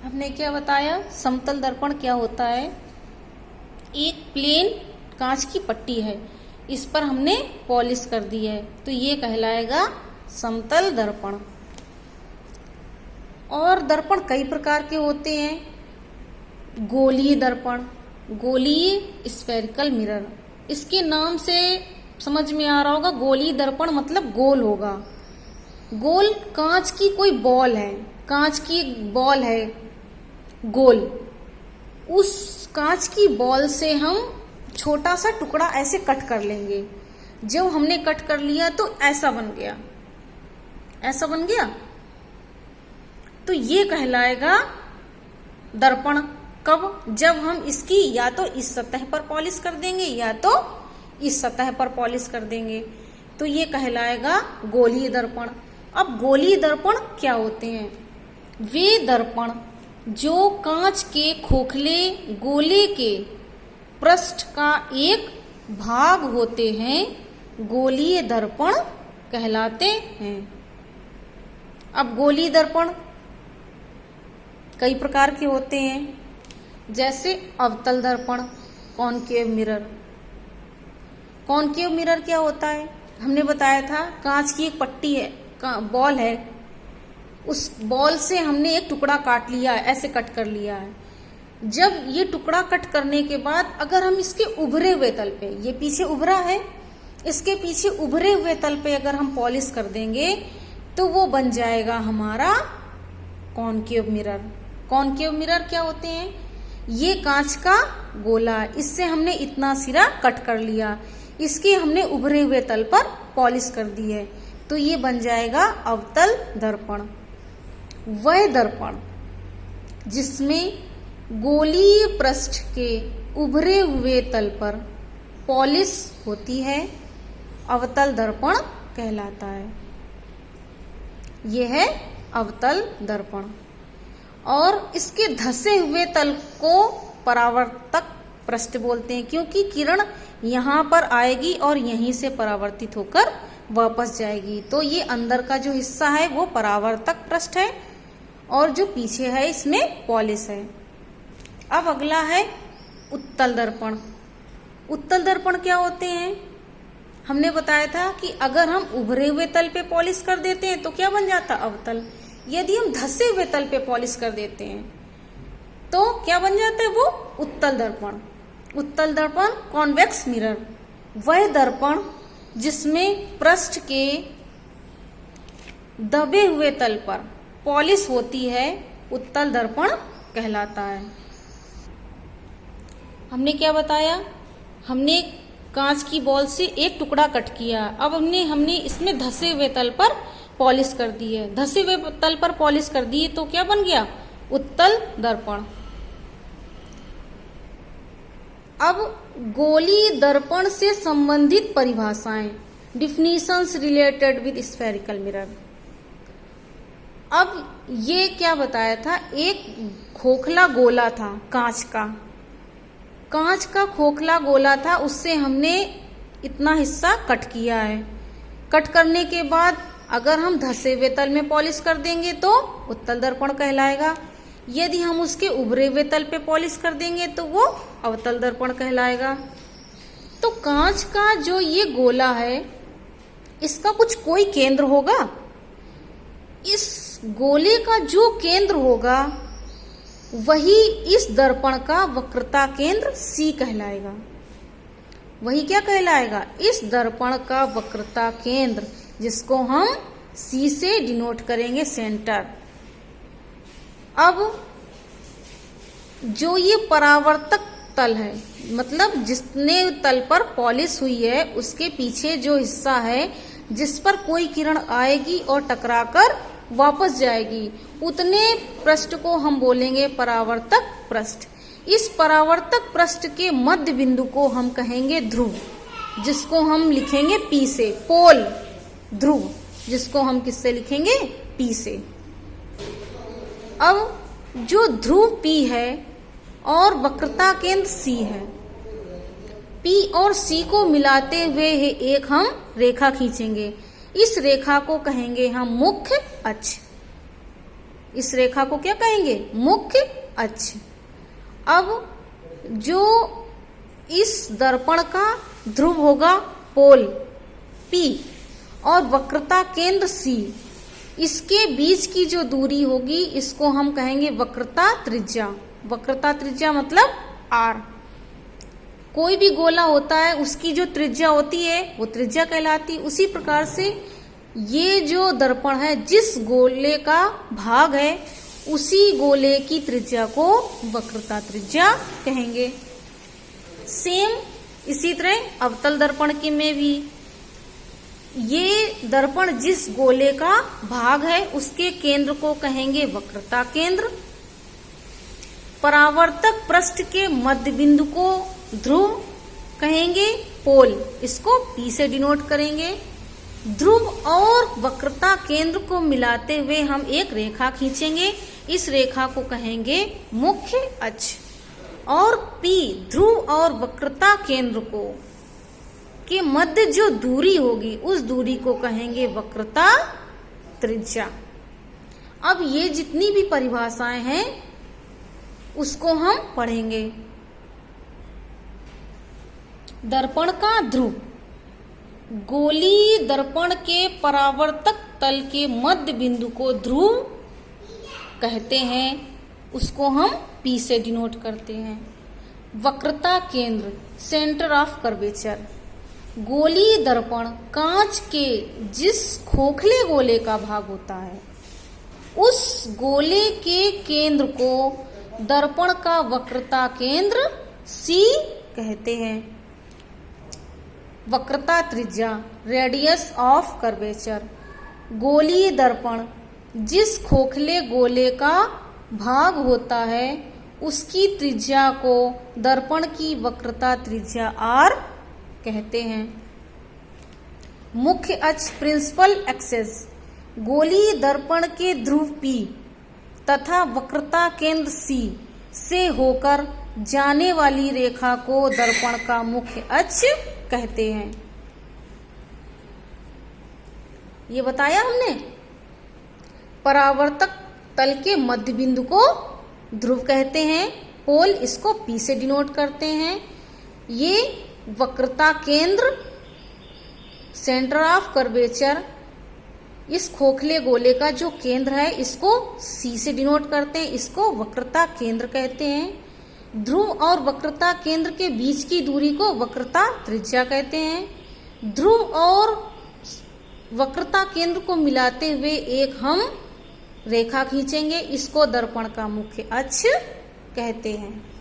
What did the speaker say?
हमने क्या बताया, समतल दर्पण क्या होता है। एक प्लेन कांच की पट्टी है, इस पर हमने पॉलिश कर दी है, तो ये कहलाएगा समतल दर्पण। और दर्पण कई प्रकार के होते हैं। गोलीय दर्पण, गोलीय स्फेरिकल मिरर, इसके नाम से समझ में आ रहा होगा, गोलीय दर्पण मतलब गोल होगा। गोल कांच की कोई बॉल है, कांच की एक बॉल है गोल, उस कांच की बॉल से हम छोटा सा टुकड़ा ऐसे कट कर लेंगे। जब हमने कट कर लिया तो ऐसा बन गया, ऐसा बन गया, तो ये कहलाएगा दर्पण। कब? जब हम इसकी या तो इस सतह पर पॉलिश कर देंगे या तो इस सतह पर पॉलिश कर देंगे, तो ये कहलाएगा गोलीय दर्पण। अब गोलीय दर्पण क्या होते हैं? वे दर्पण जो कांच के खोखले गोले के पृष्ठ का एक भाग होते हैं, गोलीय दर्पण कहलाते हैं। अब गोलीय दर्पण कई प्रकार के होते हैं, जैसे अवतल दर्पण, कॉनकेव मिरर। कॉनकेव मिरर क्या होता है? हमने बताया था, कांच की एक पट्टी है, बॉल है, उस बॉल से हमने एक टुकड़ा काट लिया है, ऐसे कट कर लिया है। जब ये टुकड़ा कट करने के बाद अगर हम इसके उभरे हुए तल पे, ये पीछे उभरा है, इसके पीछे उभरे हुए तल पे अगर हम पॉलिश कर देंगे तो वो बन जाएगा हमारा कॉनकेव मिरर। कॉनकेव मिरर क्या होते हैं? ये कांच का गोला, इससे हमने इतना सिरा कट कर लिया, इसके हमने उभरे हुए तल पर पॉलिश कर दी है, तो ये बन जाएगा अवतल दर्पण। वह दर्पण जिसमें गोलीय पृष्ठ के उभरे हुए तल पर पॉलिश होती है, अवतल दर्पण कहलाता है। यह है अवतल दर्पण। और इसके धसे हुए तल को परावर्तक पृष्ठ बोलते हैं, क्योंकि किरण यहाँ पर आएगी और यहीं से परावर्तित होकर वापस जाएगी, तो ये अंदर का जो हिस्सा है वो परावर्तक पृष्ठ है और जो पीछे है इसमें पॉलिश है। अब अगला है उत्तल दर्पण। उत्तल दर्पण क्या होते हैं? हमने बताया था कि अगर हम उभरे हुए तल पे पॉलिश कर देते हैं तो क्या बन जाता? अवतल। यदि हम धसे हुए तल पे पॉलिश कर देते हैं तो क्या बन जाता है? वो उत्तल दर्पण। उत्तल दर्पण कॉन्वेक्स मिरर, वह दर्पण जिसमें पृष्ठ के दबे हुए तल पर पॉलिश होती है, उत्तल दर्पण कहलाता है। हमने क्या बताया? हमने कांच की बॉल से एक टुकड़ा कट किया, अब हमने इसमें धसे हुए तल पर पॉलिश कर दी है, धसे हुए तल पर पॉलिश कर दी तो क्या बन गया? उत्तल दर्पण। अब गोलीय दर्पण से संबंधित परिभाषाएं, definitions related with spherical mirror. अब ये क्या बताया था? एक खोखला गोला था कांच का खोखला गोला था, उससे हमने इतना हिस्सा कट किया है। कट करने के बाद अगर हम धसे हुए तल में पॉलिश कर देंगे तो उत्तल दर्पण कहलाएगा। यदि हम उसके उभरे हुए तल पे पॉलिश कर देंगे तो वो अवतल दर्पण कहलाएगा। तो कांच का जो ये गोला है, इसका कुछ कोई केंद्र होगा। इस गोले का जो केंद्र होगा वही इस दर्पण का वक्रता केंद्र C कहलाएगा। वही क्या कहलाएगा? इस दर्पण का वक्रता केंद्र, जिसको हम C से डिनोट करेंगे, सेंटर। अब जो ये परावर्तक तल है, मतलब जितने तल पर पॉलिश हुई है उसके पीछे जो हिस्सा है जिस पर कोई किरण आएगी और टकराकर वापस जाएगी, उतने पृष्ठ को हम बोलेंगे परावर्तक पृष्ठ। इस परावर्तक पृष्ठ के मध्य बिंदु को हम कहेंगे ध्रुव, जिसको हम लिखेंगे P से, पोल ध्रुव, जिसको हम किससे लिखेंगे? P से। अब जो ध्रुव P है और वक्रता केंद्र C है, P और C को मिलाते हुए एक हम रेखा खींचेंगे। इस रेखा को कहेंगे हम मुख्य अक्ष। इस रेखा को क्या कहेंगे? मुख्य अक्ष। अब जो इस दर्पण का ध्रुव होगा पोल P और वक्रता केंद्र C, इसके बीच की जो दूरी होगी इसको हम कहेंगे वक्रता त्रिज्या। वक्रता त्रिज्या मतलब R। कोई भी गोला होता है उसकी जो त्रिज्या होती है वो त्रिज्या कहलाती है। उसी प्रकार से ये जो दर्पण है, जिस गोले का भाग है उसी गोले की त्रिज्या को वक्रता त्रिज्या कहेंगे। सेम इसी तरह अवतल दर्पण के में भी ये दर्पण जिस गोले का भाग है उसके केंद्र को कहेंगे वक्रता केंद्र। परावर्तक पृष्ठ के मध्य बिंदु को ध्रुव कहेंगे पोल, इसको P से डिनोट करेंगे। ध्रुव और वक्रता केंद्र को मिलाते हुए हम एक रेखा खींचेंगे, इस रेखा को कहेंगे मुख्य अक्ष। और P ध्रुव और वक्रता केंद्र को के मध्य जो दूरी होगी उस दूरी को कहेंगे वक्रता त्रिज्या। अब ये जितनी भी परिभाषाएं हैं उसको हम पढ़ेंगे। दर्पण का ध्रुव, गोलीय दर्पण के परावर्तक तल के मध्य बिंदु को ध्रुव कहते हैं, उसको हम P से डिनोट करते हैं। वक्रता केंद्र सेंटर ऑफ कर्वेचर, गोलीय दर्पण कांच के जिस खोखले गोले का भाग होता है उस गोले के केंद्र को दर्पण का वक्रता केंद्र C कहते हैं। वक्रता त्रिज्या रेडियस ऑफ कर्वेचर, गोलीय दर्पण जिस खोखले गोले का भाग होता है उसकी त्रिज्या को दर्पण की वक्रता त्रिज्या R कहते हैं। मुख्य अक्ष प्रिंसिपल एक्सेस, गोलीय दर्पण के ध्रुव P तथा वक्रता केंद्र C से होकर जाने वाली रेखा को दर्पण का मुख्य अक्ष कहते हैं। ये बताया हमने। परावर्तक तल के मध्य बिंदु को ध्रुव कहते हैं, पोल इसको P से डिनोट करते हैं। ये वक्रता केंद्र सेंटर ऑफ कर्वेचर, इस खोखले गोले का जो केंद्र है इसको C से डिनोट करते हैं, इसको वक्रता केंद्र कहते हैं। ध्रुव और वक्रता केंद्र के बीच की दूरी को वक्रता त्रिज्या कहते हैं। ध्रुव और वक्रता केंद्र को मिलाते हुए एक हम रेखा खींचेंगे, इसको दर्पण का मुख्य अक्ष कहते हैं।